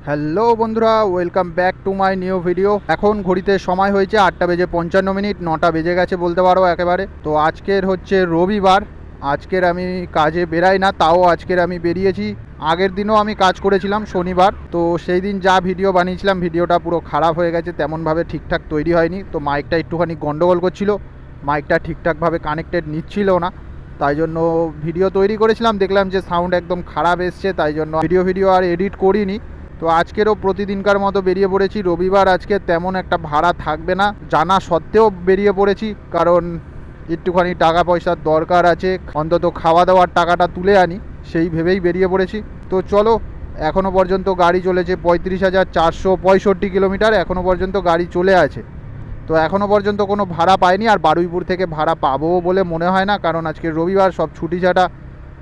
Hello বন্ধুরা, welcome back to my new video. এখন ঘড়িতে সময় হয়েছে 8:55, 9টা বেজে গেছে বলতে পারো একেবারে। তো আজকের হচ্ছে রবিবার। আজকের আমি কাজে বেরাই না, তাও আজকের আমি বেরিয়েছি। আগের দিনও আমি কাজ করেছিলাম শনিবার, তো সেই দিন যা ভিডিও বানিয়েছিলাম ভিডিওটা পুরো খারাপ হয়ে গেছে, তেমনভাবে ঠিকঠাক তৈরি হয়নি। তো মাইকটা একটুখানি গন্ডগোল করছিল, মাইকটা ঠিকঠাকভাবে কানেক্টেড নিচ্ছিল না, তাই জন্য ভিডিও তৈরি করেছিলাম, দেখলাম যে সাউন্ড একদম খারাপ এসছে, তাই জন্য ভিডিও আর এডিট করিনি। তো আজকেরও প্রতিদিনকার মতো বেরিয়ে পড়েছি। রবিবার আজকে তেমন একটা ভাড়া থাকবে না জানা সত্ত্বেও বেরিয়ে পড়েছি, কারণ একটুখানি টাকা পয়সার দরকার আছে, অন্তত খাওয়া দাওয়ার টাকাটা তুলে আনি, সেই ভেবেই বেরিয়ে পড়েছি। তো চলো, এখনও পর্যন্ত গাড়ি চলেছে 35,465 কিলোমিটার, এখনও পর্যন্ত গাড়ি চলে আছে। তো এখনও পর্যন্ত কোনো ভাড়া পাইনি, আর বারুইপুর থেকে ভাড়া পাবো বলে মনে হয় না, কারণ আজকের রবিবার, সব ছুটি ছাটা।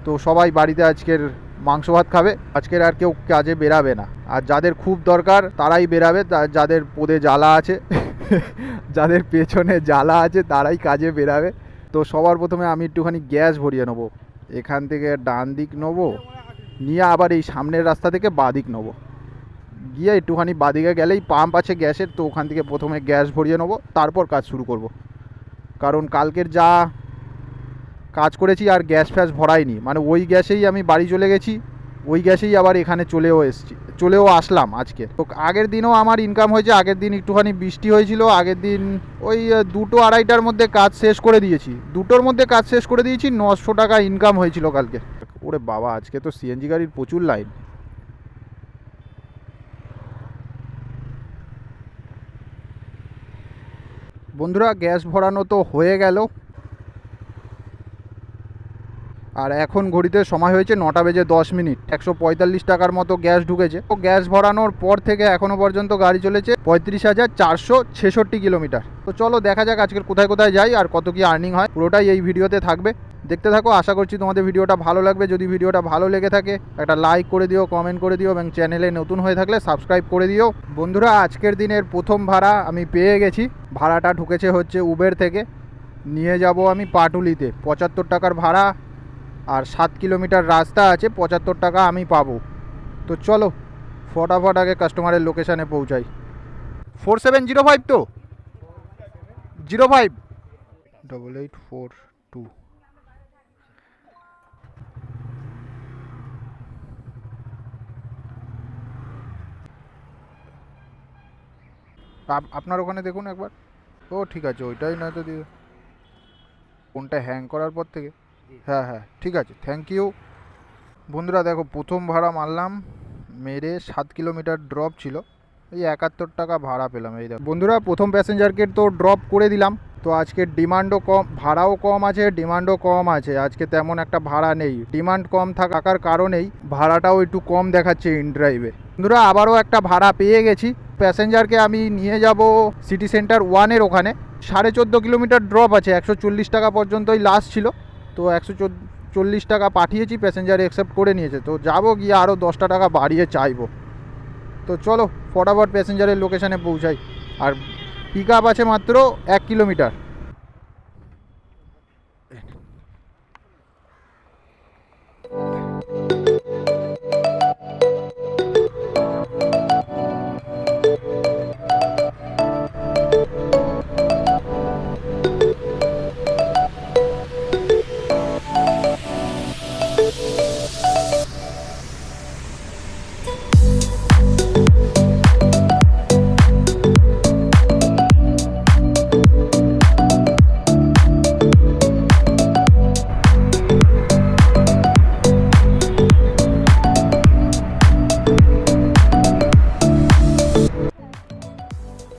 তো সবাই বাড়িতে আজকের মাংস ভাত খাবে, আজকের আর কেউ কাজে বেরাবে না। আর যাদের খুব দরকার তারাই বেরাবে, যাদের পদে জ্বালা আছে যাদের পেছনে জ্বালা আছে তারাই কাজে বেরাবে। তো সবার প্রথমে আমি একটুখানি গ্যাস ভরিয়ে নেবো। এখান থেকে ডান দিক নেবো, নিয়ে আবার এই সামনের রাস্তা থেকে বাঁ দিক নেবো, গিয়ে একটুখানি বাদিকে গেলেই পাম্প আছে গ্যাসের, তো ওখান থেকে প্রথমে গ্যাস ভরিয়ে নেবো, তারপর কাজ শুরু করব। কারণ কালকের যা কাজ করেছি আর গ্যাস ফ্যাস ভরাইনি, মানে ওই গ্যাসেই আমি বাড়ি চলে গেছি, ওই গ্যাসেই আবার এখানে চলেও আসলাম আজকে। তো আগের দিনও আমার ইনকাম হয়েছে, আগের দিন একটুখানি বৃষ্টি হয়েছিল, আগের দিন ওই 2-2:30টার মধ্যে কাজ শেষ করে দিয়েছি, 2টোর মধ্যে কাজ শেষ করে দিয়েছি, 900 টাকা ইনকাম হয়েছিল কালকে। ওরে বাবা, আজকে তো সিএনজি গাড়ির প্রচুর লাইন। বন্ধুরা, গ্যাস ভরানো তো হয়ে গেল, আর এখন ঘড়িতে সময় হয়েছে 9:10, 145 টাকার মতো গ্যাস ঢুকেছে। তো গ্যাস ভরানোর পর থেকে এখনও পর্যন্ত গাড়ি চলেছে 35,466 কিলোমিটার। তো চলো দেখা যাক আজকের কোথায় কোথায় যাই আর কত কি আর্নিং হয়, পুরোটাই এই ভিডিওতে থাকবে, দেখতে থাকো। আশা করছি তোমাদের ভিডিওটা ভালো লাগবে। যদি ভিডিওটা ভালো লেগে থাকে একটা লাইক করে দিও, কমেন্ট করে দিও, এবং চ্যানেলে নতুন হয়ে থাকলে সাবস্ক্রাইব করে দিও। বন্ধুরা, আজকের দিনের প্রথম ভাড়া আমি পেয়ে গেছি। ভাড়াটা ঢুকেছে হচ্ছে উবের থেকে, নিয়ে যাব আমি পাটুলিতে। 75 টাকার ভাড়া, আর 7 কিলোমিটার রাস্তা আছে, 75 টাকা আমি পাবো। তো চলো ফটাফট আগে কাস্টমারের লোকেশানে পৌঁছাই। 4705 তো 05 8842। আপনার ওখানে দেখুন একবার। ও ঠিক আছে, ওইটাই নয়তো দিয়ে ফোনটা হ্যাং করার পর থেকে। হ্যাঁ হ্যাঁ, ঠিক আছে, থ্যাংক ইউ। বন্ধুরা দেখো, প্রথম ভাড়া মারলাম, মেরে 7 কিলোমিটার ড্রপ ছিল, এই 71 টাকা ভাড়া পেলাম। এই দেখো বন্ধুরা, প্রথম প্যাসেঞ্জারকে তো ড্রপ করে দিলাম। তো আজকে ডিমান্ডও কম, ভাড়াও কম আছে, ডিমান্ডও কম আছে, আজকে তেমন একটা ভাড়া নেই। ডিমান্ড কম থাকার কারণেই ভাড়াটাও একটু কম দেখাচ্ছে ইন ড্রাইভে। বন্ধুরা, আবারও একটা ভাড়া পেয়ে গেছি। প্যাসেঞ্জারকে আমি নিয়ে যাব সিটি সেন্টার 1-এর ওখানে। 14.5 কিলোমিটার ড্রপ আছে, 140 টাকা পর্যন্তই লাস্ট ছিল। তো 140 টাকা পাঠিয়েছি, প্যাসেঞ্জার অ্যাকসেপ্ট করে নিয়েছে। তো যাবো, গিয়ে আরও 10টা টাকা বাড়িয়ে চাইবো। তো চলো ফটাফট প্যাসেঞ্জারের লোকেশানে পৌঁছাই। আর পিক আপ আছে মাত্র 1 কিলোমিটার।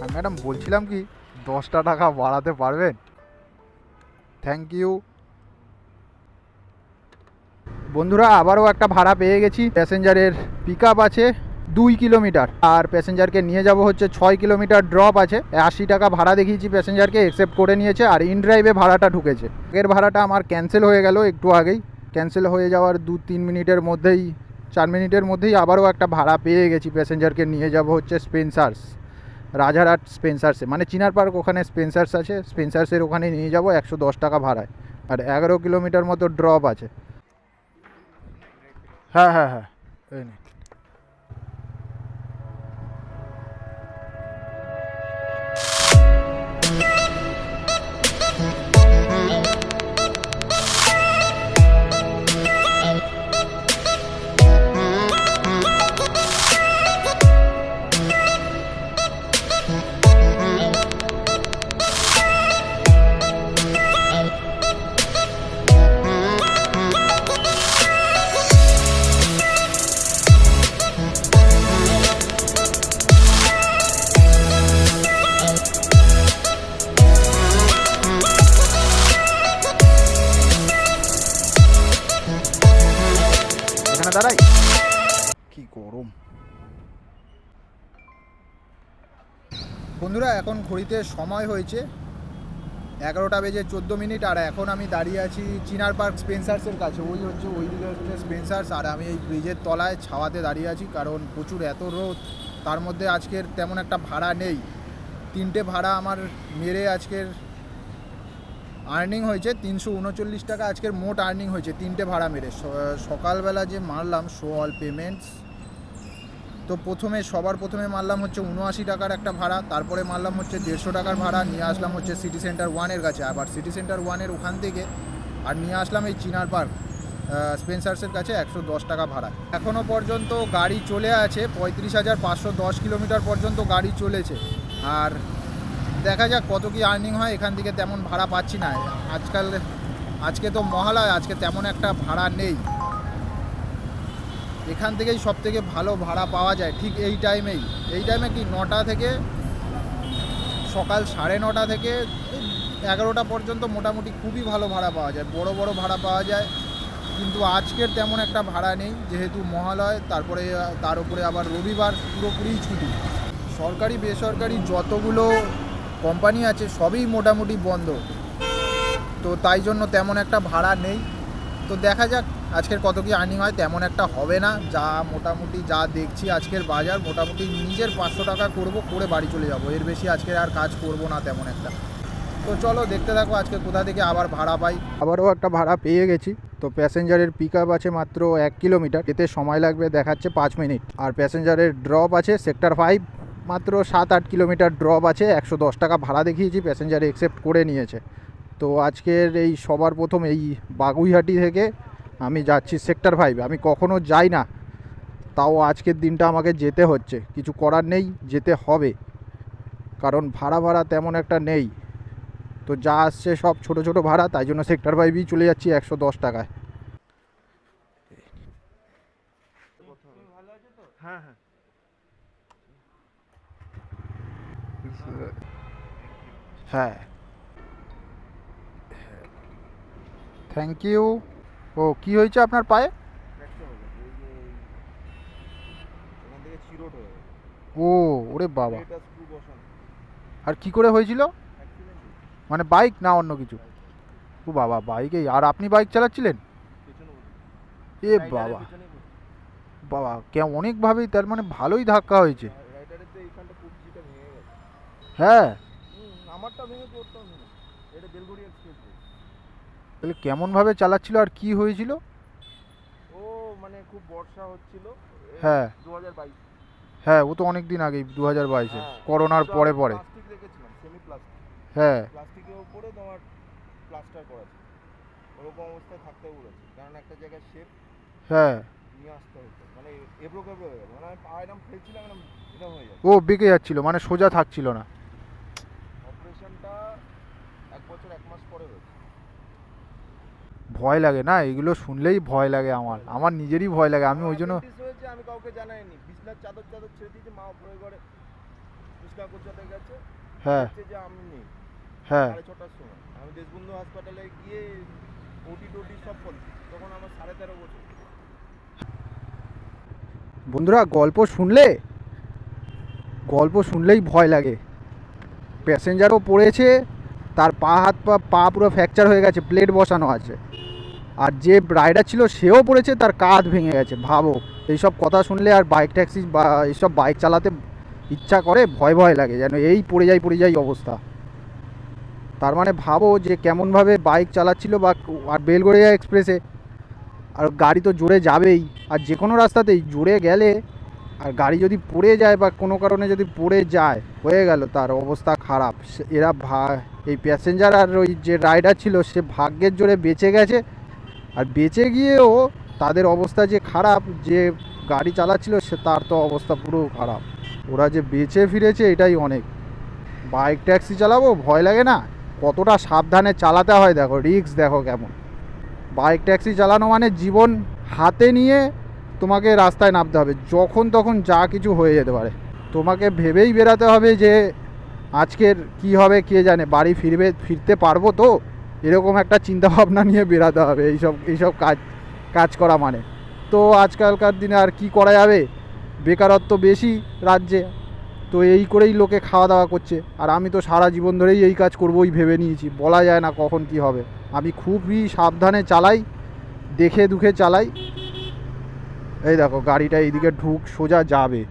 আর ম্যাডাম, বলছিলাম কি, 10টা টাকা বাড়াতে পারবেন? Thank you. বন্ধুরা, আবারও একটা ভাড়া পেয়ে গেছি। প্যাসেঞ্জারের পিক আপ আছে 2 কিলোমিটার, আর প্যাসেঞ্জারকে নিয়ে যাব হচ্ছে 6 কিলোমিটার ড্রপ আছে। 80 টাকা ভাড়া দেখিয়েছি, প্যাসেঞ্জারকে অ্যাকসেপ্ট করে নিয়েছে, আর ইন ড্রাইভে ভাড়াটা ঢুকেছে। আগের ভাড়াটা আমার ক্যান্সেল হয়ে গেল একটু আগেই। ক্যান্সেল হয়ে যাওয়ার 2-3 মিনিটের মধ্যেই, 4 মিনিটের মধ্যেই আবারও একটা ভাড়া পেয়ে গেছি। প্যাসেঞ্জারকে নিয়ে যাব হচ্ছে স্পেন্সার্স, রাজারহাট স্পেন্সার্সে, মানে চিনার পার্ক, ওখানে স্পেন্সার্স আছে, স্পেন্সার্সের ওখানে নিয়ে যাব 110 টাকা ভাড়ায়, আর 11 কিলোমিটার মতো ড্রপ আছে। হ্যাঁ হ্যাঁ হ্যাঁ, এই নিন। বন্ধুরা এখন ঘড়িতে সময় হয়েছে 11:14 আর এখন আমি দাঁড়িয়ে আছি চিনার পার্ক স্পেন্সার্সের কাছে। ওই দিকে হচ্ছে স্পেন্সার্স, আর আমি এই ব্রিজের তলায় ছাওয়াতে দাঁড়িয়ে আছি, কারণ প্রচুর এত রোদ। তার মধ্যে আজকের তেমন একটা ভাড়া নেই। 3টে ভাড়া আমার মেরে আজকের আর্নিং হয়েছে 339 টাকা। আজকের মোট আর্নিং হয়েছে 3টে ভাড়া মেরে। সকালবেলা যে মারলাম শো অল পেমেন্টস, তো সবার প্রথমে মারলাম হচ্ছে 79 টাকার একটা ভাড়া, তারপরে মারলাম হচ্ছে 150 টাকার ভাড়া, নিয়ে আসলাম হচ্ছে সিটি সেন্টার 1-এর কাছে, আবার সিটি সেন্টার 1-এর ওখান থেকে আর নিয়ে আসলাম এই চিনার পার্ক স্পেন্সার্সের কাছে 110 টাকা ভাড়া। এখনও পর্যন্ত গাড়ি চলে আছে 35,510 কিলোমিটার পর্যন্ত গাড়ি চলেছে। আর দেখা যাক কত কি আর্নিং হয়। এখান থেকে তেমন ভাড়া পাচ্ছি না আজকে তো মহালয়, আজকে তেমন একটা ভাড়া নেই। এখান থেকেই সব থেকে ভালো ভাড়া পাওয়া যায় ঠিক এই টাইমে কি 9টা থেকে সকাল 9:30 থেকে 11টা পর্যন্ত মোটামুটি খুবই ভালো ভাড়া পাওয়া যায়, বড় বড় ভাড়া পাওয়া যায়। কিন্তু আজকের তেমন একটা ভাড়া নেই, যেহেতু মহালয়, তারপরে তার উপরে আবার রবিবার পুরোপুরি ছুটি। সরকারি বেসরকারি যতগুলো কোম্পানি আছে সবই মোটামুটি বন্ধ, তো তাই জন্য তেমন একটা ভাড়া নেই। তো দেখা যাক আজকের কত কি আর্নিং হয়। তেমন একটা হবে না, মোটামুটি যা দেখছি আজকের বাজার, মোটামুটি নিজের 500 টাকা করে বাড়ি চলে যাব। এর বেশি আজকে আর কাজ করব না তেমন একটা। তো চলো দেখতে থাকো আজকে কোথা থেকে আবার ভাড়া পাই। আবারও একটা ভাড়া পেয়ে গেছি। তো প্যাসেঞ্জারের পিক আপ আছে মাত্র 1 কিলোমিটার, এতে সময় লাগবে দেখাচ্ছে 5 মিনিট। আর প্যাসেঞ্জারের ড্রপ আছে সেক্টর 5, মাত্র 7-8 কিলোমিটার ড্রপ আছে। 110 টাকা ভাড়া দেখিয়েছি, প্যাসেঞ্জার অ্যাকসেপ্ট করে নিয়েছে। তো আজকের এই সবার প্রথম এই বাগুইহাটি থেকে আমি যাচ্ছি সেক্টর 5। আমি কখনো যাই না, তাও আজকের দিনটা আমাকে যেতে হচ্ছে, কিছু করার নেই, যেতে হবে, কারণ ভাড়া তেমন একটা নেই। তো যা আসছে সব ছোট ছোট ভাড়া, তাই জন্য সেক্টর 5ই চলে যাচ্ছি 110 টাকায়। হ্যাঁ হ্যাঁ হ্যাঁ, থ্যাংক ইউ। ও কি হয়েছে আপনার পায়ে? ও ওরে বাবা, আর কি করে হয়েছিল? মানে বাইক না অন্য কিছু? ও বাবা, বাইকেই? আর আপনি বাইক চালাচ্ছিলেন? এ বাবা বাবা, অনেকভাবেই, তার মানে ভালোই ধাক্কা হয়েছে। হ্যাঁ, তাহলে কেমনভাবে চালাচ্ছিল আর কি হয়েছিল? ও মানে খুব বর্ষা হচ্ছিল। হ্যাঁ 2022। হ্যাঁ, ও তো অনেক দিন আগেই, 2022-এ, করোনার পরে। প্লাস্টিক রেখেছিলাম, সেমি প্লাস্টিক। হ্যাঁ প্লাস্টিকের উপরে তোমার প্লাস্টার করা ছিল, ওরকম অবস্থায় থাকতে বলেছে, কারণ একটা জায়গায় শেপ হ্যাঁ, নিয়ে আসতে হতো, মানে এবড়ো খেবড়ো হয়ে গেল, মানে আমি পা এরকম ফেলছিলাম, এটা হয়ে যাচ্ছে। ও বেঁকে যাচ্ছিল, মানে সোজা থাকছিল না। অপারেশনটা 1 বছর 1 মাস পরে হয়েছে। ভয় লাগে না এগুলো শুনলেই, ভয় লাগে আমার নিজেরই ভয় লাগে। আমি ওই জন্য হয়েছে, আমি কাউকে জানাইনি, বিছনার চাদর ছেড়ে দিয়েছি, মা উপরে ঘরে বিছনা গোছাতে গেছে। হ্যাঁ যে আমি নেই, হ্যাঁ 6:30টার সময় আমি দেশবন্ধু হাসপাতালে গিয়ে ওটি সব করছি, তখন আমার 13.5 বছর। বন্ধুরা, গল্প শুনলেই ভয় লাগে। প্যাসেঞ্জারও পড়েছে, তার পা পুরো ফ্র্যাকচার হয়ে গেছে, প্লেট বসানো আছে। আর যে রাইডার ছিল সেও পড়েছে, তার কাঁধ ভেঙে গেছে। ভাবো, এইসব কথা শুনলে আর বাইক ট্যাক্সি বা এইসব বাইক চালাতে ইচ্ছা করে, ভয় লাগে, যেন এই পড়ে যাই অবস্থা। তার মানে ভাবো যে কেমনভাবে বাইক চালাচ্ছিল। আর বেলগড়িয়া এক্সপ্রেসে আর গাড়ি তো জোরে যাবেই, আর যে কোনো রাস্তাতেই জোরে গেলে আর গাড়ি যদি পড়ে যায় বা কোনো কারণে যদি পড়ে যায়, হয়ে গেল, তার অবস্থা খারাপ। এই প্যাসেঞ্জার আর ওই যে রাইডার ছিল, সে ভাগ্যের জোরে বেঁচে গেছে। আর বেঁচে গিয়েও তাদের অবস্থা যে খারাপ, যে গাড়ি চালাচ্ছিল তার তো অবস্থা পুরো খারাপ। ওরা যে বেঁচে ফিরেছে এটাই অনেক। বাইক ট্যাক্সি চালাবো, ভয় লাগে না? কতটা সাবধানে চালাতে হয় দেখো, রিস্ক দেখো কেমন। বাইক ট্যাক্সি চালানো মানে জীবন হাতে নিয়ে তোমাকে রাস্তায় নামতে হবে, যখন তখন যা কিছু হয়ে যেতে পারে। তোমাকে ভেবেই বেরাতে হবে যে আজকের কি হবে কে জানে, বাড়ি ফিরতে পারবো তো, এরকম একটা চিন্তাভাবনা নিয়ে বেরাতে হবে এইসব কাজ করা মানে। তো আজকালকার দিনে আর কি করা যাবে, বেকারত্ব বেশি রাজ্যে, তো এই করেই লোকে খাওয়া দাওয়া করছে, আর আমি তো সারা জীবন ধরেই এই কাজ করবোই ভেবে নিয়েছি। বলা যায় না কখন কি হবে। আমি খুবই সাবধানে চালাই, দেখে দুখে চালাই। এই দেখো গাড়িটা এইদিকে সোজা যাবে।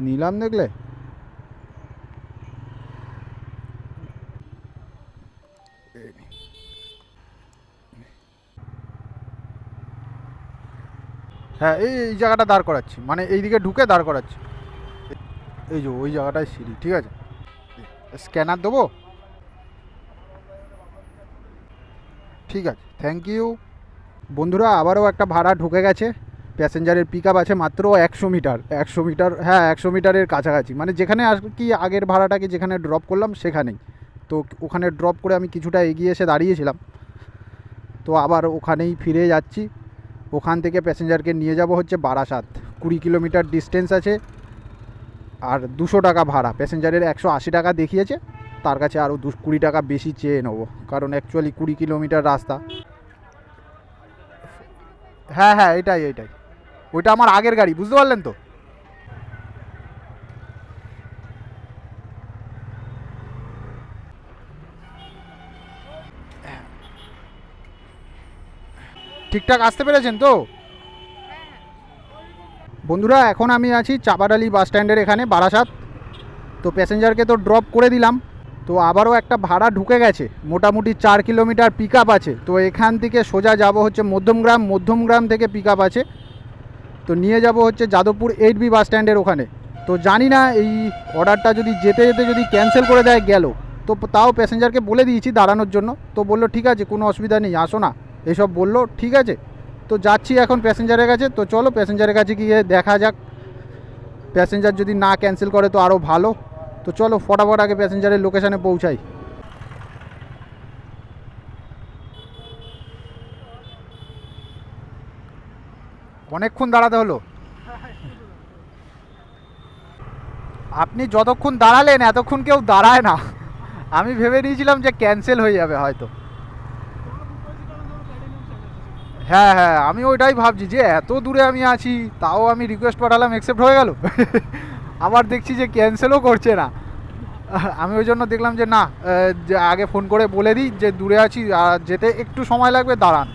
নিলাম দেখলে, হ্যাঁ এই জায়গাটা দাঁড় করাচ্ছি, মানে এইদিকে ঢুকে দাঁড় করাচ্ছি। এই যে ওই জায়গাটায় সিঁড়ি, ঠিক আছে। স্ক্যানার দেবো, ঠিক আছে, থ্যাংক ইউ। বন্ধুরা আবারও একটা ভাড়া ঢুকে গেছে। প্যাসেঞ্জারের পিক আপ আছে মাত্র 100 মিটার, 100 মিটার, হ্যাঁ 100 মিটারের কাছাকাছি, মানে যেখানে কি আগের ভাড়াটাকে যেখানে ড্রপ করলাম সেখানেই। তো ওখানে ড্রপ করে আমি কিছুটা এগিয়ে এসে দাঁড়িয়েছিলাম, তো আবার ওখানেই ফিরে যাচ্ছি। ওখান থেকে প্যাসেঞ্জারকে নিয়ে যাব হচ্ছে বারাসাত, 20 কিলোমিটার ডিস্টেন্স আছে। আর 200 টাকা ভাড়া, প্যাসেঞ্জারের 180 টাকা দেখিয়েছে, তার কাছে আরও 20 টাকা বেশি চেয়ে নেবো, কারণ অ্যাকচুয়ালি 20 কিলোমিটার রাস্তা। হ্যাঁ হ্যাঁ এটাই, ওইটা আমার আগের গাড়ি, বুঝতে পারলেন তো। ঠিকঠাক আসতে পেরেছেন তো বন্ধুরা? এখন আমি আছি চাপাডালি বাস স্ট্যান্ডের এখানে, বারাসাত। তো প্যাসেঞ্জারকে তো ড্রপ করে দিলাম, তো আবারও একটা ভাড়া ঢুকে গেছে, মোটামুটি 4 কিলোমিটার পিক আপ আছে। তো এখান থেকে সোজা যাব হচ্ছে মধ্যমগ্রাম, মধ্যমগ্রাম থেকে পিক আপ আছে, তো নিয়ে যাব হচ্ছে যাদবপুর 8B বাস স্ট্যান্ডের ওখানে। তো জানি না এই অর্ডারটা যদি যেতে যেতে যদি ক্যান্সেল করে দেয় গেল, তো তাও প্যাসেঞ্জারকে বলে দিয়েছি দাঁড়ানোর জন্য, তো বললো ঠিক আছে কোনো অসুবিধা নেই, আসো না, এসব বললো, ঠিক আছে। তো যাচ্ছি এখন প্যাসেঞ্জারের কাছে। তো চলো প্যাসেঞ্জারের কাছে গিয়ে দেখা যাক, প্যাসেঞ্জার যদি না ক্যান্সেল করে তো আরও ভালো। তো চলো ফটাফট আগে প্যাসেঞ্জারের লোকেশানে পৌঁছাই। অনেকক্ষণ দাঁড়াতে হলো। আপনি যতক্ষণ দাঁড়ালেন এতক্ষণ কেউ দাঁড়ায় না, আমি ভেবে নিয়েছিলাম যে ক্যান্সেল হয়ে যাবে হয়তো। হ্যাঁ হ্যাঁ আমি ওইটাই ভাবছি যে এত দূরে আমি আছি, তাও আমি রিকোয়েস্ট পাঠালাম, অ্যাকসেপ্ট হয়ে গেল। আবার দেখছি যে ক্যান্সেলও করছে না। আমি ওই জন্য দেখলাম যে না, যে আগে ফোন করে বলে দিই যে দূরে আছি, আর যেতে একটু সময় লাগবে, দাঁড়ান।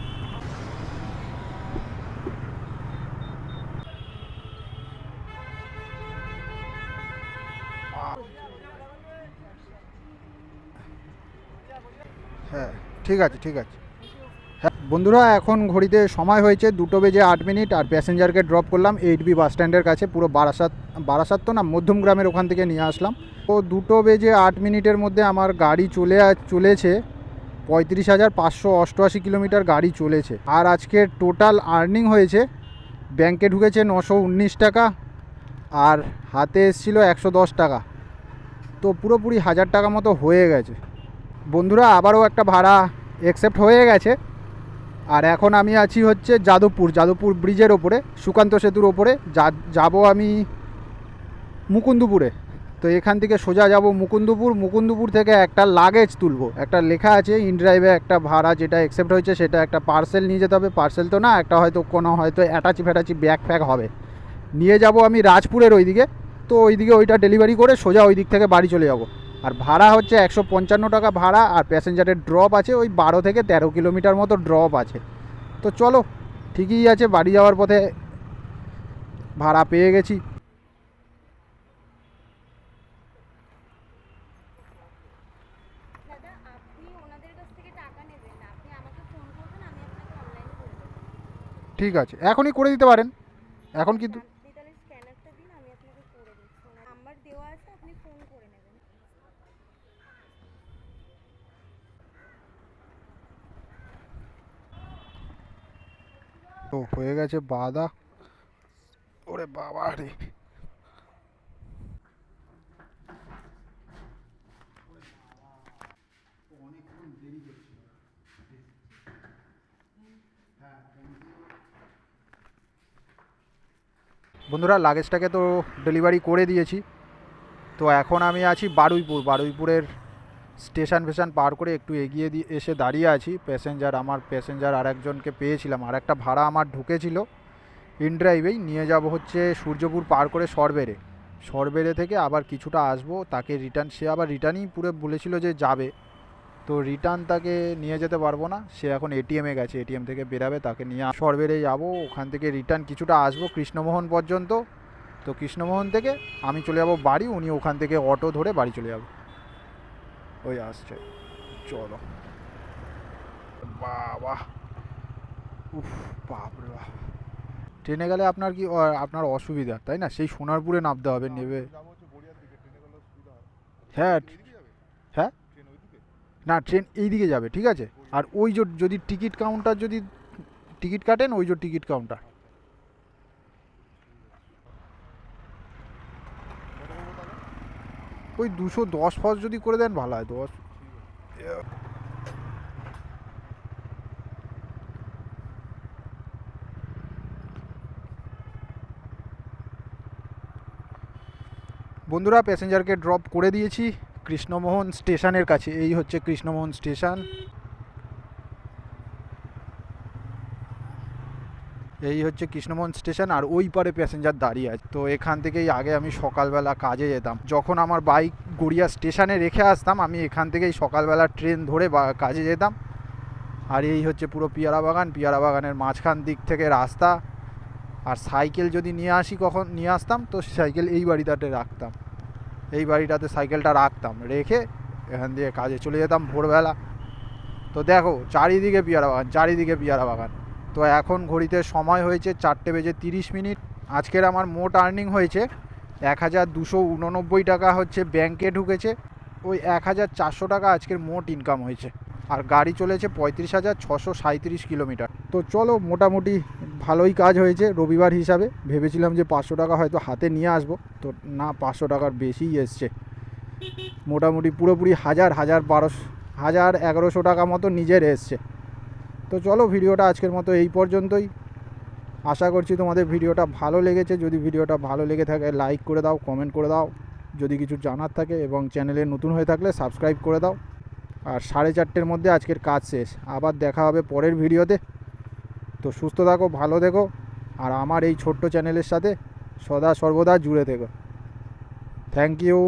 হ্যাঁ ঠিক আছে, ঠিক আছে। হ্যাঁ বন্ধুরা এখন ঘড়িতে সময় হয়েছে 2:08, আর প্যাসেঞ্জারকে ড্রপ করলাম 8B বাস স্ট্যান্ডের কাছে, পুরো বারাসাত তো না, মধ্যমগ্রামের ওখান থেকে নিয়ে আসলাম। তো 2:08 মধ্যে আমার গাড়ি চলেছে 35,588 কিলোমিটার গাড়ি চলেছে। আর আজকে টোটাল আর্নিং হয়েছে, ব্যাংকে ঢুকেছে 919 টাকা, আর হাতে এসেছিল 110 টাকা। তো পুরোপুরি 1000 টাকা মতো হয়ে গেছে। বন্ধুরা আবারও একটা ভাড়া অ্যাকসেপ্ট হয়ে গেছে, আর এখন আমি আছি হচ্ছে যাদবপুর ব্রিজের ওপরে, সুকান্ত সেতুর ওপরে যাব আমি মুকুন্দপুরে। তো এখান থেকে সোজা যাব মুকুন্দপুর থেকে একটা লাগেজ তুলবো, একটা লেখা আছে ইনড্রাইভে একটা ভাড়া যেটা অ্যাকসেপ্ট হয়েছে, সেটা একটা পার্সেল নিয়ে যেতে হবে। পার্সেল তো না, একটা হয়তো অ্যাটাচি ফ্যাটাচি ব্যাগ হবে, নিয়ে যাব আমি রাজপুরের ওইদিকে। তো ওইদিকে ওইটা ডেলিভারি করে সোজা ওই দিক থেকে বাড়ি চলে যাব। আর ভাড়া হচ্ছে 155 টাকা ভাড়া, আর প্যাসেঞ্জারের ড্রপ আছে ওই 12 থেকে 13 কিলোমিটার মতো ড্রপ আছে। তো চলো ঠিকই আছে, বাড়ি যাওয়ার পথে ভাড়া পেয়ে গেছি। দাদা আপনি ওনাদের কাছ থেকে টাকা নেবেন না, আপনি আমাকে ফোন করবেন, আমি আপনাকে অনলাইনে করে দেবো। ঠিক আছে, এখনই করে দিতে পারেন, এখন কিন্তু। আপনি তাহলে স্ক্যানারটা দিন, আমি আপনাকে করে দিচ্ছি, ওনার নাম্বার দেওয়া আছে, আপনি ফোন করে নেবেন। তো হয়ে গেছে বাদা, ওরে বাবা রে। বন্ধুরা লাগেজটাকে তো ডেলিভারি করে দিয়েছি। তো এখন আমি আছি বারুইপুরের স্টেশন পার করে একটু এগিয়ে এসে দাঁড়িয়ে আছি। আমার প্যাসেঞ্জার আর একজনকে পেয়েছিলাম, আর একটা ভাড়া আমার ঢুকেছিল ইনড্রাইভেই নিয়ে যাব হচ্ছে সূর্যপুর পার করে সরবেরে থেকে আবার কিছুটা আসবো, তাকে রিটার্ন, সে আবার রিটার্নই পুরো বলেছিল যে যাবে, তো রিটার্ন তাকে নিয়ে যেতে পারবো না, সে এখন এটিএমে গেছে, এটিএম থেকে বেরাবে, তাকে নিয়ে সরবেরে যাবো, ওখান থেকে রিটার্ন কিছুটা আসবো কৃষ্ণমোহন পর্যন্ত, তো কৃষ্ণমোহন থেকে আমি চলে যাবো বাড়ি, উনি ওখান থেকে অটো ধরে বাড়ি চলে যাবে। ওই আসছে, চলো। বাবা, উফ, বাপরে বাপ। ট্রেনে গেলে আপনার কি আপনার অসুবিধা, তাই না? সেই সোনারপুরে নামতে হবে, নেবে। হ্যাঁ হ্যাঁ, না ট্রেন এই দিকে যাবে, ঠিক আছে। আর ওই যে যদি টিকিট কাউন্টার, যদি টিকিট কাটেন, ওই যে টিকিট কাউন্টার। ওই 210 ফস যদি করে দেন ভালো হয়, 10। বন্ধুরা, প্যাসেঞ্জারকে ড্রপ করে দিয়েছি কৃষ্ণমোহন স্টেশনের কাছে। এই হচ্ছে কৃষ্ণমোহন স্টেশন, এই হচ্ছে কৃষ্ণমোহন স্টেশন, আর ওই পারে প্যাসেঞ্জার দাঁড়িয়ে আছে। তো এখান থেকেই আগে আমি সকালবেলা কাজে যেতাম, যখন আমার বাইক গড়িয়া স্টেশনে রেখে আসতাম, আমি এখান থেকেই সকালবেলা ট্রেন ধরে কাজে যেতাম। আর এই হচ্ছে পুরো পিয়ারা বাগানের মাঝখান দিক থেকে রাস্তা। আর সাইকেল যদি নিয়ে আসতাম, তো সাইকেল এই বাড়িটাতে রাখতাম, এই বাড়িটাতে সাইকেলটা রাখতাম, রেখে এখান দিয়ে কাজে চলে যেতাম ভোরবেলা। তো দেখো চারিদিকে পিয়ারা বাগান। তো এখন ঘড়িতে সময় হয়েছে 4:30। আজকের আমার মোট আর্নিং হয়েছে 1289 টাকা, হচ্ছে ব্যাংকে ঢুকেছে। ওই 1400 টাকা আজকের মোট ইনকাম হয়েছে। আর গাড়ি চলেছে 35,637 কিলোমিটার। তো চলো, মোটামুটি ভালোই কাজ হয়েছে রবিবার হিসাবে। ভেবেছিলাম যে 500 টাকা হয়তো হাতে নিয়ে আসবো, তো না, 500 টাকার বেশিই এসছে। মোটামুটি পুরোপুরি 1100 টাকা মতো নিজের এসছে। তো চলো, ভিডিওটা আজকের মতো এই পর্যন্তই। আশা করছি তোমাদের ভিডিওটা ভালো লেগেছে। যদি ভিডিওটা ভালো লেগে থাকে লাইক করে দাও, কমেন্ট করে দাও যদি কিছু জানার থাকে, এবং চ্যানেলে নতুন হয়ে থাকলে সাবস্ক্রাইব করে দাও। আর 4:30-র মধ্যে আজকের কাজ শেষ। আবার দেখা হবে পরের ভিডিওতে। তো সুস্থ থাকো, ভালো থেকো, আর আমার এই ছোট্ট চ্যানেলের সাথে সদা সর্বদা জুড়ে থেকো। Thank you.